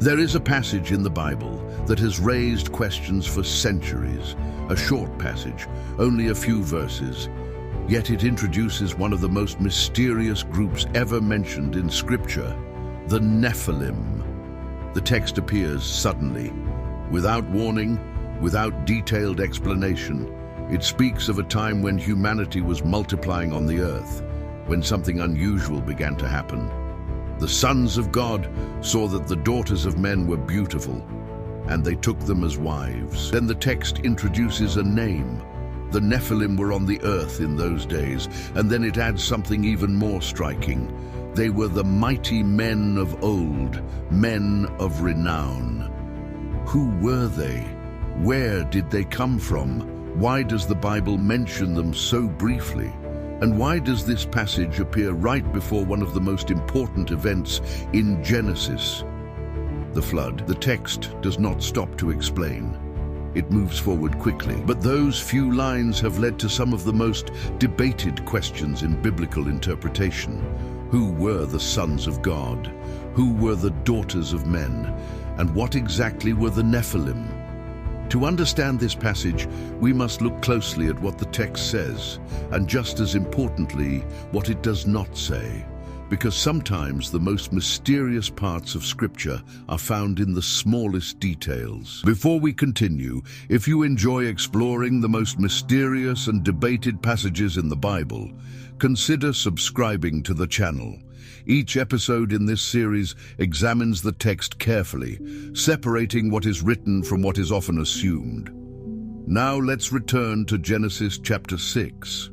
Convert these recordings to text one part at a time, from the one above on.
There is a passage in the Bible that has raised questions for centuries, a short passage, only a few verses, yet it introduces one of the most mysterious groups ever mentioned in Scripture, the Nephilim. The text appears suddenly, without warning, without detailed explanation. It speaks of a time when humanity was multiplying on the earth, when something unusual began to happen. The sons of God saw that the daughters of men were beautiful, and they took them as wives. Then the text introduces a name. The Nephilim were on the earth in those days, and then it adds something even more striking. They were the mighty men of old, men of renown. Who were they? Where did they come from? Why does the Bible mention them so briefly? And why does this passage appear right before one of the most important events in Genesis, the flood? The text does not stop to explain. It moves forward quickly. But those few lines have led to some of the most debated questions in biblical interpretation. Who were the sons of God? Who were the daughters of men? And what exactly were the Nephilim? To understand this passage, we must look closely at what the text says, and just as importantly, what it does not say, because sometimes the most mysterious parts of Scripture are found in the smallest details. Before we continue, if you enjoy exploring the most mysterious and debated passages in the Bible, consider subscribing to the channel. Each episode in this series examines the text carefully, separating what is written from what is often assumed. Now let's return to Genesis chapter 6,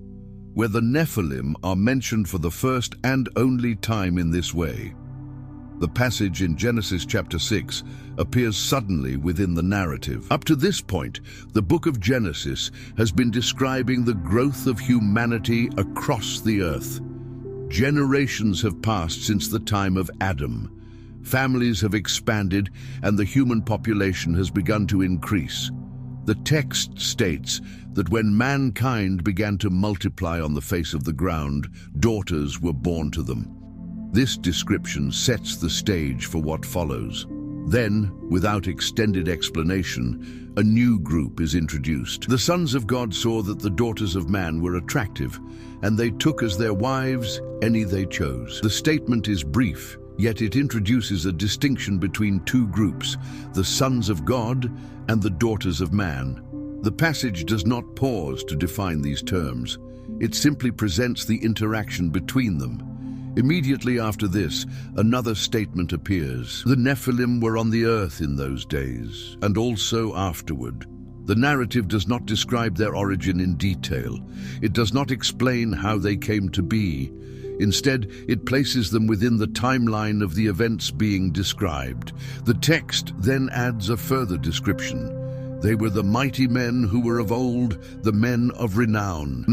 where the Nephilim are mentioned for the first and only time in this way. The passage in Genesis chapter 6 appears suddenly within the narrative. Up to this point, the book of Genesis has been describing the growth of humanity across the earth. Generations have passed since the time of Adam. Families have expanded and the human population has begun to increase. The text states that when mankind began to multiply on the face of the ground, daughters were born to them. This description sets the stage for what follows. Then, without extended explanation, a new group is introduced. The sons of God saw that the daughters of man were attractive, and they took as their wives any they chose. The statement is brief, yet it introduces a distinction between two groups, the sons of God and the daughters of man. The passage does not pause to define these terms. It simply presents the interaction between them. Immediately after this, another statement appears. The Nephilim were on the earth in those days, and also afterward. The narrative does not describe their origin in detail. It does not explain how they came to be. Instead, it places them within the timeline of the events being described. The text then adds a further description. They were the mighty men who were of old, the men of renown.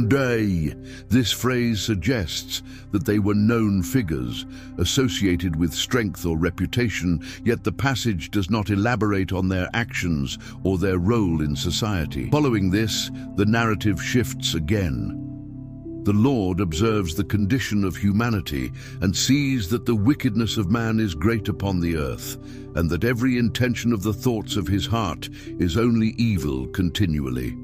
This phrase suggests that they were known figures, associated with strength or reputation, yet the passage does not elaborate on their actions or their role in society. Following this, the narrative shifts again. The Lord observes the condition of humanity and sees that the wickedness of man is great upon the earth, and that every intention of the thoughts of his heart is only evil continually.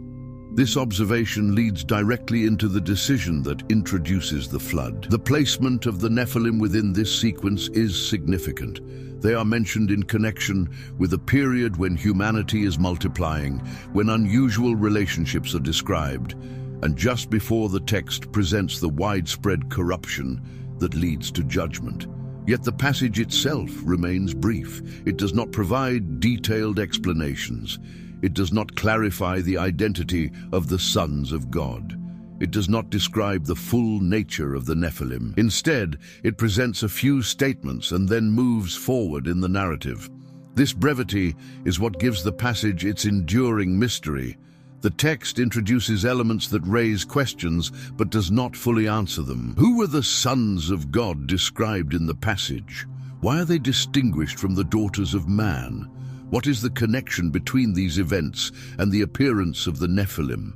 This observation leads directly into the decision that introduces the flood. The placement of the Nephilim within this sequence is significant. They are mentioned in connection with a period when humanity is multiplying, when unusual relationships are described, and just before the text presents the widespread corruption that leads to judgment. Yet the passage itself remains brief. It does not provide detailed explanations. It does not clarify the identity of the sons of God. It does not describe the full nature of the Nephilim. Instead, it presents a few statements and then moves forward in the narrative. This brevity is what gives the passage its enduring mystery. The text introduces elements that raise questions but does not fully answer them. Who were the sons of God described in the passage? Why are they distinguished from the daughters of man? What is the connection between these events and the appearance of the Nephilim?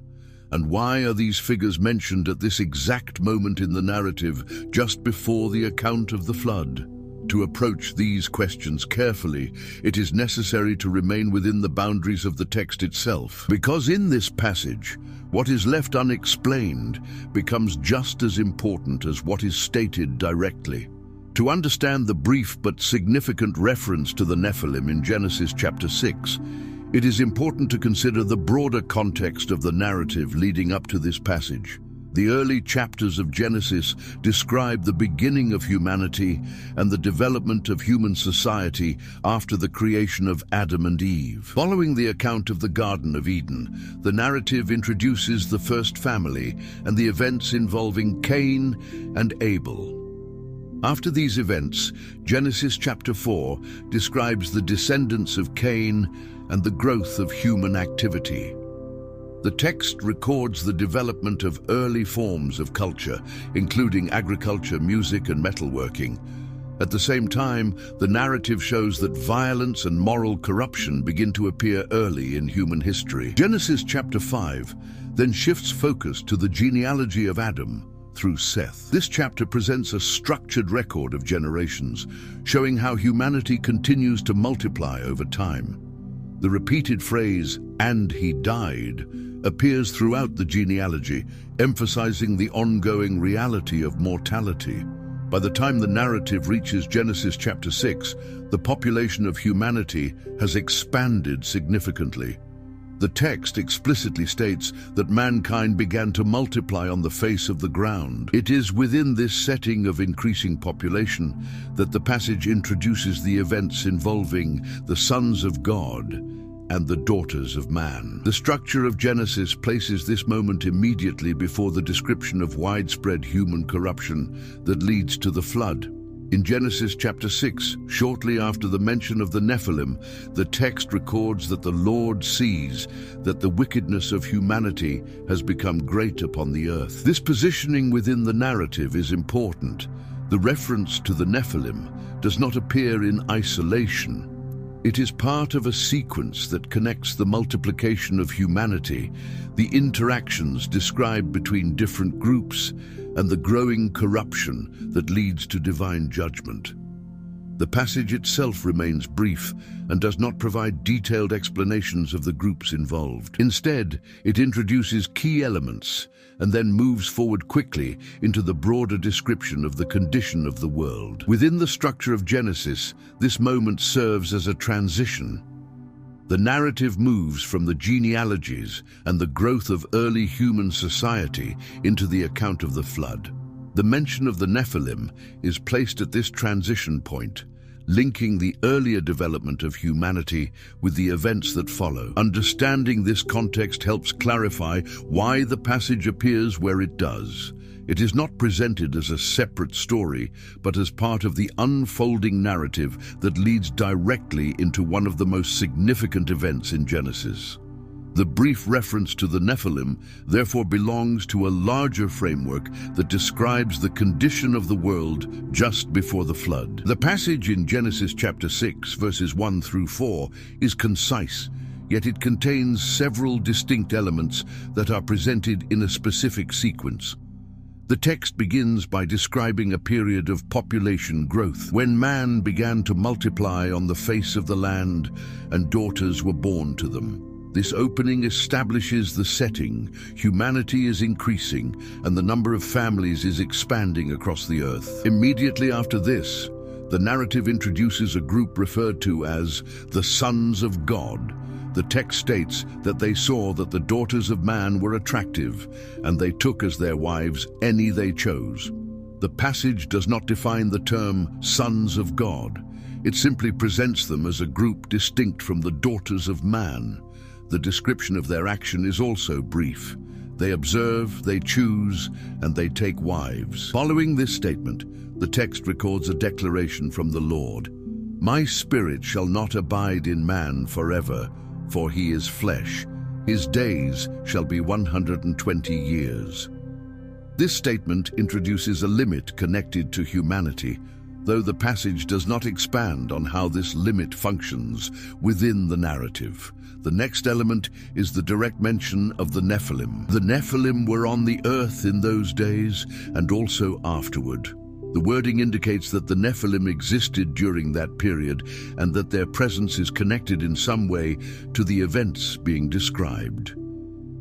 And why are these figures mentioned at this exact moment in the narrative, just before the account of the flood? To approach these questions carefully, it is necessary to remain within the boundaries of the text itself. Because in this passage, what is left unexplained becomes just as important as what is stated directly. To understand the brief but significant reference to the Nephilim in Genesis chapter 6, it is important to consider the broader context of the narrative leading up to this passage. The early chapters of Genesis describe the beginning of humanity and the development of human society after the creation of Adam and Eve. Following the account of the Garden of Eden, the narrative introduces the first family and the events involving Cain and Abel. After these events, Genesis chapter 4 describes the descendants of Cain and the growth of human activity. The text records the development of early forms of culture, including agriculture, music, and metalworking. At the same time, the narrative shows that violence and moral corruption begin to appear early in human history. Genesis chapter 5 then shifts focus to the genealogy of Adam through Seth. This chapter presents a structured record of generations, showing how humanity continues to multiply over time. The repeated phrase, "and he died," appears throughout the genealogy, emphasizing the ongoing reality of mortality. By the time the narrative reaches Genesis chapter 6, the population of humanity has expanded significantly. The text explicitly states that mankind began to multiply on the face of the ground. It is within this setting of increasing population that the passage introduces the events involving the sons of God and the daughters of man. The structure of Genesis places this moment immediately before the description of widespread human corruption that leads to the flood. In Genesis chapter 6, shortly after the mention of the Nephilim, the text records that the Lord sees that the wickedness of humanity has become great upon the earth. This positioning within the narrative is important. The reference to the Nephilim does not appear in isolation. It is part of a sequence that connects the multiplication of humanity, the interactions described between different groups, and the growing corruption that leads to divine judgment. The passage itself remains brief and does not provide detailed explanations of the groups involved. Instead, it introduces key elements and then moves forward quickly into the broader description of the condition of the world. Within the structure of Genesis, this moment serves as a transition. The narrative moves from the genealogies and the growth of early human society into the account of the flood. The mention of the Nephilim is placed at this transition point, linking the earlier development of humanity with the events that follow. Understanding this context helps clarify why the passage appears where it does. It is not presented as a separate story, but as part of the unfolding narrative that leads directly into one of the most significant events in Genesis. The brief reference to the Nephilim therefore belongs to a larger framework that describes the condition of the world just before the flood. The passage in Genesis chapter 6, verses 1 through 4, is concise, yet it contains several distinct elements that are presented in a specific sequence. The text begins by describing a period of population growth, when man began to multiply on the face of the land and daughters were born to them. This opening establishes the setting. Humanity is increasing and the number of families is expanding across the earth. Immediately after this, the narrative introduces a group referred to as the sons of God. The text states that they saw that the daughters of man were attractive, and they took as their wives any they chose. The passage does not define the term sons of God. It simply presents them as a group distinct from the daughters of man. The description of their action is also brief. They observe, they choose, and they take wives. Following this statement, the text records a declaration from the Lord. "My spirit shall not abide in man forever, for he is flesh. His days shall be 120 years. This statement introduces a limit connected to humanity, though the passage does not expand on how this limit functions within the narrative. The next element is the direct mention of the Nephilim. The Nephilim were on the earth in those days and also afterward. The wording indicates that the Nephilim existed during that period and that their presence is connected in some way to the events being described.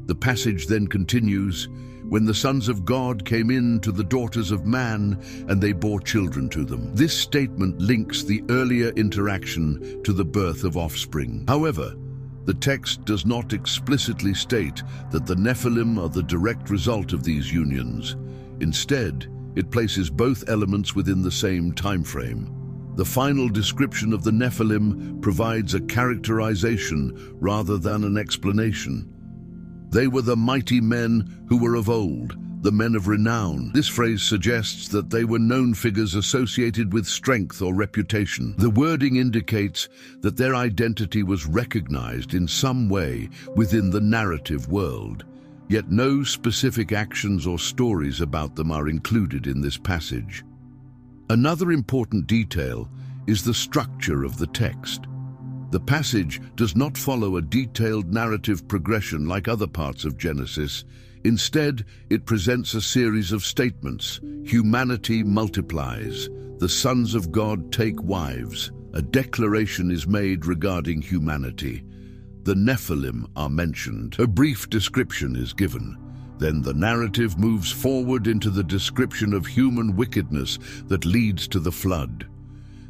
The passage then continues, "When the sons of God came in to the daughters of man, and they bore children to them." This statement links the earlier interaction to the birth of offspring. However, the text does not explicitly state that the Nephilim are the direct result of these unions. Instead, it places both elements within the same time frame. The final description of the Nephilim provides a characterization rather than an explanation. They were the mighty men who were of old, the men of renown. This phrase suggests that they were known figures associated with strength or reputation. The wording indicates that their identity was recognized in some way within the narrative world. Yet no specific actions or stories about them are included in this passage. Another important detail is the structure of the text. The passage does not follow a detailed narrative progression like other parts of Genesis. Instead, it presents a series of statements. Humanity multiplies. The sons of God take wives. A declaration is made regarding humanity. The Nephilim are mentioned. A brief description is given. Then the narrative moves forward into the description of human wickedness that leads to the flood.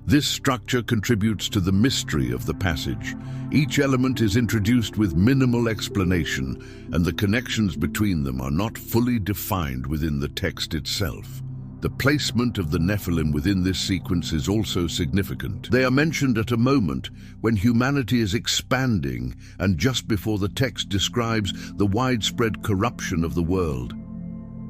This structure contributes to the mystery of the passage. Each element is introduced with minimal explanation, and the connections between them are not fully defined within the text itself. The placement of the Nephilim within this sequence is also significant. They are mentioned at a moment when humanity is expanding and just before the text describes the widespread corruption of the world.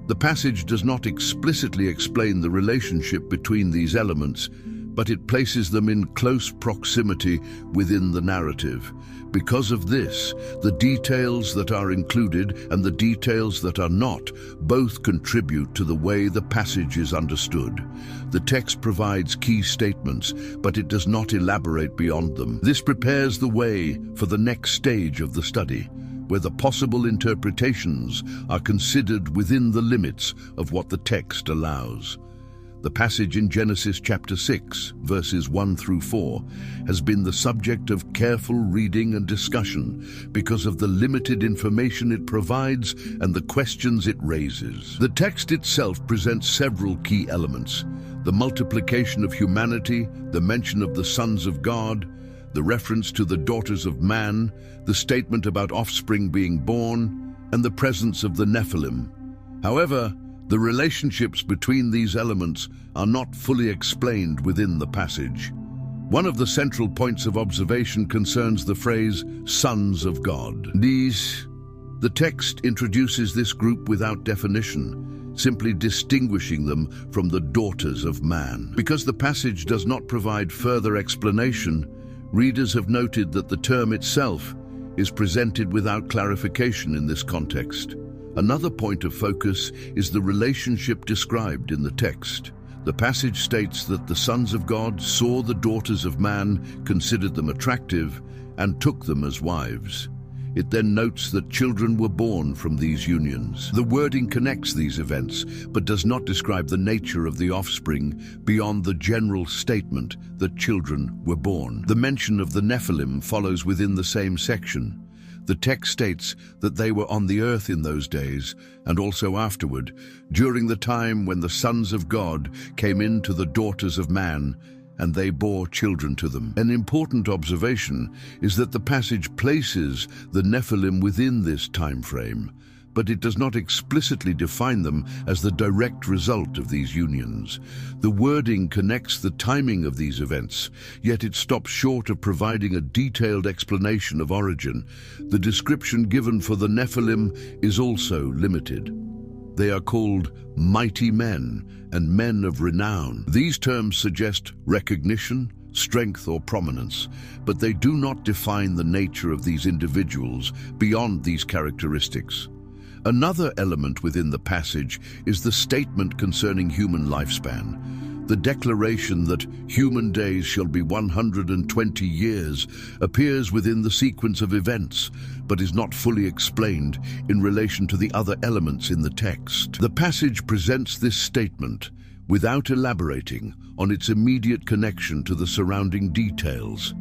The passage does not explicitly explain the relationship between these elements, but it places them in close proximity within the narrative. Because of this, the details that are included and the details that are not both contribute to the way the passage is understood. The text provides key statements, but it does not elaborate beyond them. This prepares the way for the next stage of the study, where the possible interpretations are considered within the limits of what the text allows. The passage in Genesis chapter 6, verses 1 through 4, has been the subject of careful reading and discussion because of the limited information it provides and the questions it raises. The text itself presents several key elements: the multiplication of humanity, the mention of the sons of God, the reference to the daughters of man, the statement about offspring being born, and the presence of the Nephilim. However, the relationships between these elements are not fully explained within the passage. One of the central points of observation concerns the phrase, "sons of God." The text introduces this group without definition, simply distinguishing them from the daughters of man. Because the passage does not provide further explanation, readers have noted that the term itself is presented without clarification in this context. Another point of focus is the relationship described in the text. The passage states that the sons of God saw the daughters of man, considered them attractive, and took them as wives. It then notes that children were born from these unions. The wording connects these events, but does not describe the nature of the offspring beyond the general statement that children were born. The mention of the Nephilim follows within the same section. The text states that they were on the earth in those days, and also afterward, during the time when the sons of God came in to the daughters of man, and they bore children to them. An important observation is that the passage places the Nephilim within this time frame, but it does not explicitly define them as the direct result of these unions. The wording connects the timing of these events, yet it stops short of providing a detailed explanation of origin. The description given for the Nephilim is also limited. They are called mighty men and men of renown. These terms suggest recognition, strength, or prominence, but they do not define the nature of these individuals beyond these characteristics. Another element within the passage is the statement concerning human lifespan. The declaration that human days shall be 120 years appears within the sequence of events, but is not fully explained in relation to the other elements in the text. The passage presents this statement without elaborating on its immediate connection to the surrounding details.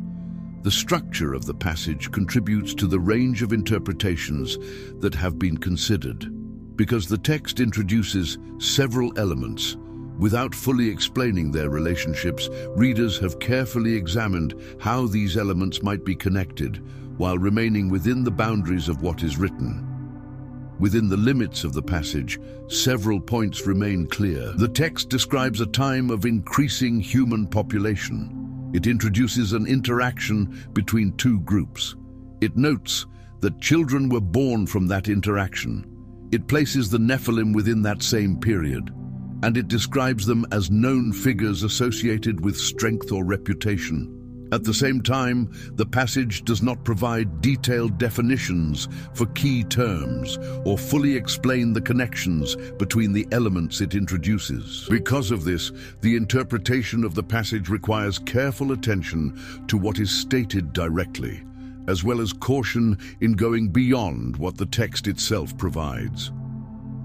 The structure of the passage contributes to the range of interpretations that have been considered. Because the text introduces several elements, without fully explaining their relationships, readers have carefully examined how these elements might be connected, while remaining within the boundaries of what is written. Within the limits of the passage, several points remain clear. The text describes a time of increasing human population. It introduces an interaction between two groups. It notes that children were born from that interaction. It places the Nephilim within that same period, and it describes them as known figures associated with strength or reputation. At the same time, the passage does not provide detailed definitions for key terms or fully explain the connections between the elements it introduces. Because of this, the interpretation of the passage requires careful attention to what is stated directly, as well as caution in going beyond what the text itself provides.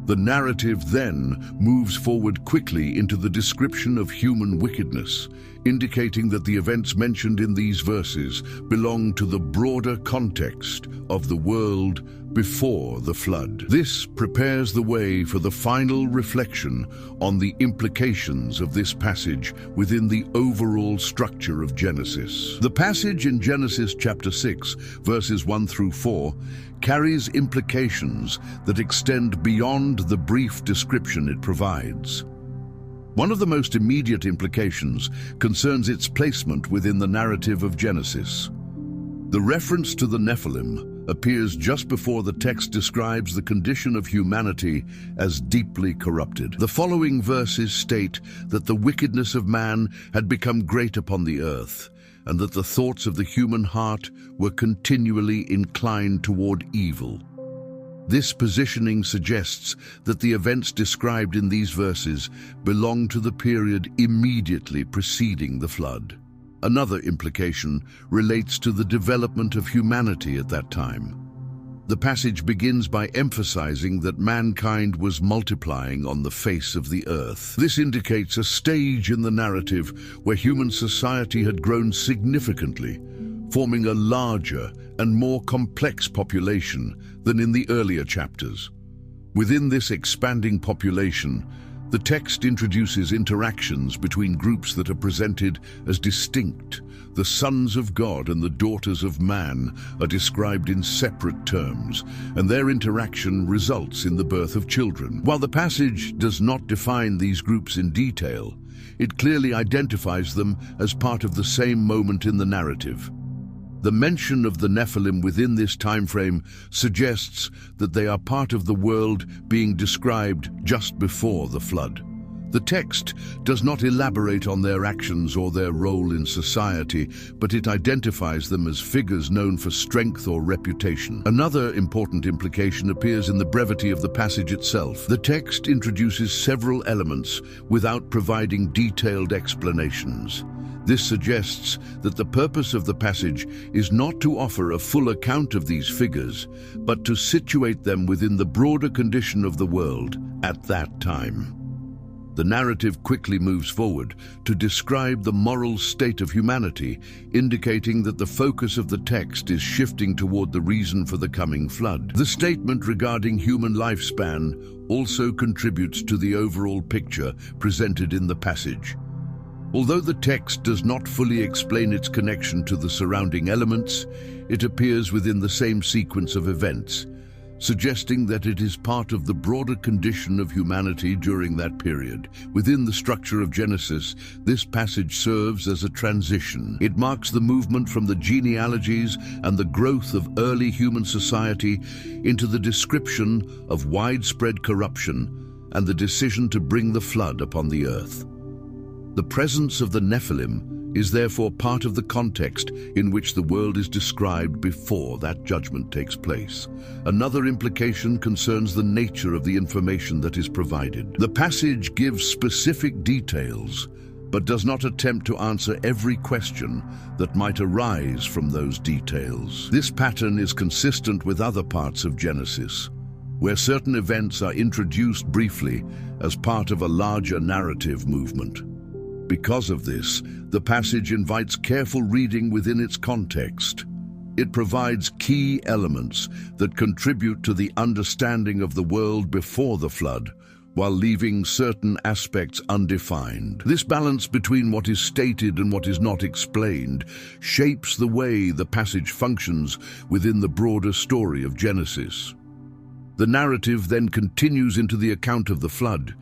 The narrative then moves forward quickly into the description of human wickedness, indicating that the events mentioned in these verses belong to the broader context of the world before the flood. This prepares the way for the final reflection on the implications of this passage within the overall structure of Genesis. The passage in Genesis chapter 6, verses 1 through 4, carries implications that extend beyond the brief description it provides. One of the most immediate implications concerns its placement within the narrative of Genesis. The reference to the Nephilim appears just before the text describes the condition of humanity as deeply corrupted. The following verses state that the wickedness of man had become great upon the earth, and that the thoughts of the human heart were continually inclined toward evil. This positioning suggests that the events described in these verses belong to the period immediately preceding the flood. Another implication relates to the development of humanity at that time. The passage begins by emphasizing that mankind was multiplying on the face of the earth. This indicates a stage in the narrative where human society had grown significantly, forming a larger and more complex population than in the earlier chapters. Within this expanding population, the text introduces interactions between groups that are presented as distinct. The sons of God and the daughters of man are described in separate terms, and their interaction results in the birth of children. While the passage does not define these groups in detail, it clearly identifies them as part of the same moment in the narrative. The mention of the Nephilim within this time frame suggests that they are part of the world being described just before the flood. The text does not elaborate on their actions or their role in society, but it identifies them as figures known for strength or reputation. Another important implication appears in the brevity of the passage itself. The text introduces several elements without providing detailed explanations. This suggests that the purpose of the passage is not to offer a full account of these figures, but to situate them within the broader condition of the world at that time. The narrative quickly moves forward to describe the moral state of humanity, indicating that the focus of the text is shifting toward the reason for the coming flood. The statement regarding human lifespan also contributes to the overall picture presented in the passage. Although the text does not fully explain its connection to the surrounding elements, it appears within the same sequence of events, suggesting that it is part of the broader condition of humanity during that period. Within the structure of Genesis, this passage serves as a transition. It marks the movement from the genealogies and the growth of early human society into the description of widespread corruption and the decision to bring the flood upon the earth. The presence of the Nephilim is therefore part of the context in which the world is described before that judgment takes place. Another implication concerns the nature of the information that is provided. The passage gives specific details, but does not attempt to answer every question that might arise from those details. This pattern is consistent with other parts of Genesis. where certain events are introduced briefly as part of a larger narrative movement. Because of this, the passage invites careful reading within its context. It provides key elements that contribute to the understanding of the world before the flood, while leaving certain aspects undefined. This balance between what is stated and what is not explained shapes the way the passage functions within the broader story of Genesis. The narrative then continues into the account of the flood,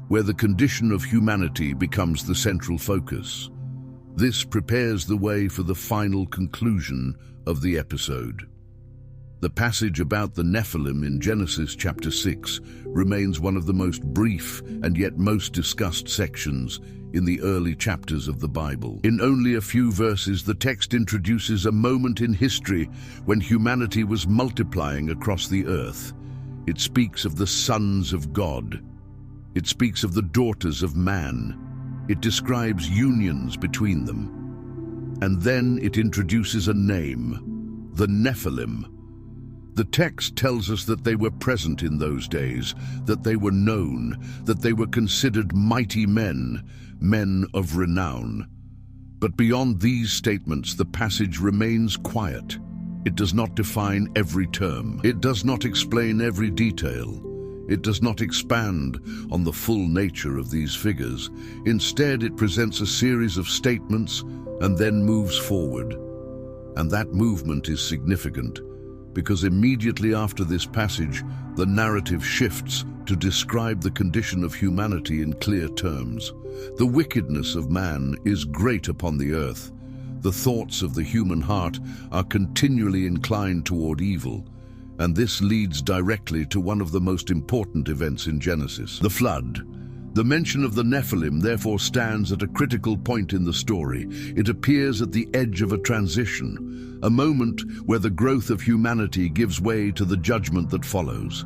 where the condition of humanity becomes the central focus. This prepares the way for the final conclusion of the episode. The passage about the Nephilim in Genesis chapter 6 remains one of the most brief and yet most discussed sections in the early chapters of the Bible. In only a few verses, the text introduces a moment in history when humanity was multiplying across the earth. It speaks of the sons of God. It speaks of the daughters of man. It describes unions between them. And then it introduces a name, the Nephilim. The text tells us that they were present in those days, that they were known, that they were considered mighty men, men of renown. But beyond these statements, the passage remains quiet. It does not define every term. It does not explain every detail. It does not expand on the full nature of these figures. Instead, it presents a series of statements and then moves forward. And that movement is significant, because immediately after this passage, the narrative shifts to describe the condition of humanity in clear terms. The wickedness of man is great upon the earth. The thoughts of the human heart are continually inclined toward evil, and this leads directly to one of the most important events in Genesis, the flood. The mention of the Nephilim therefore stands at a critical point in the story. It appears at the edge of a transition, a moment where the growth of humanity gives way to the judgment that follows.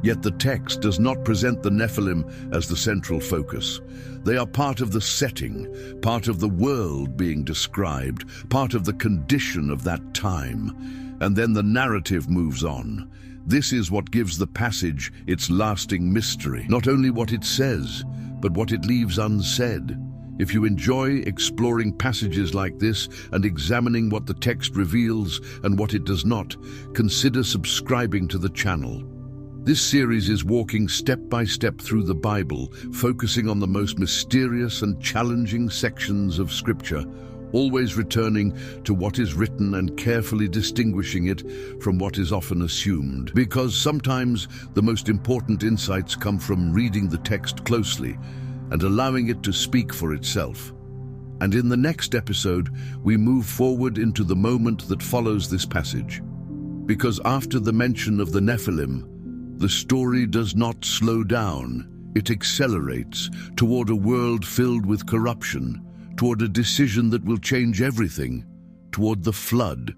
Yet the text does not present the Nephilim as the central focus. They are part of the setting, part of the world being described, part of the condition of that time. And then the narrative moves on. This is what gives the passage its lasting mystery. Not only what it says, but what it leaves unsaid. If you enjoy exploring passages like this and examining what the text reveals and what it does not, consider subscribing to the channel. This series is walking step by step through the Bible, focusing on the most mysterious and challenging sections of Scripture, always returning to what is written and carefully distinguishing it from what is often assumed. Because sometimes the most important insights come from reading the text closely and allowing it to speak for itself. And in the next episode, we move forward into the moment that follows this passage. Because after the mention of the Nephilim, the story does not slow down. It accelerates toward a world filled with corruption, toward a decision that will change everything, toward the flood.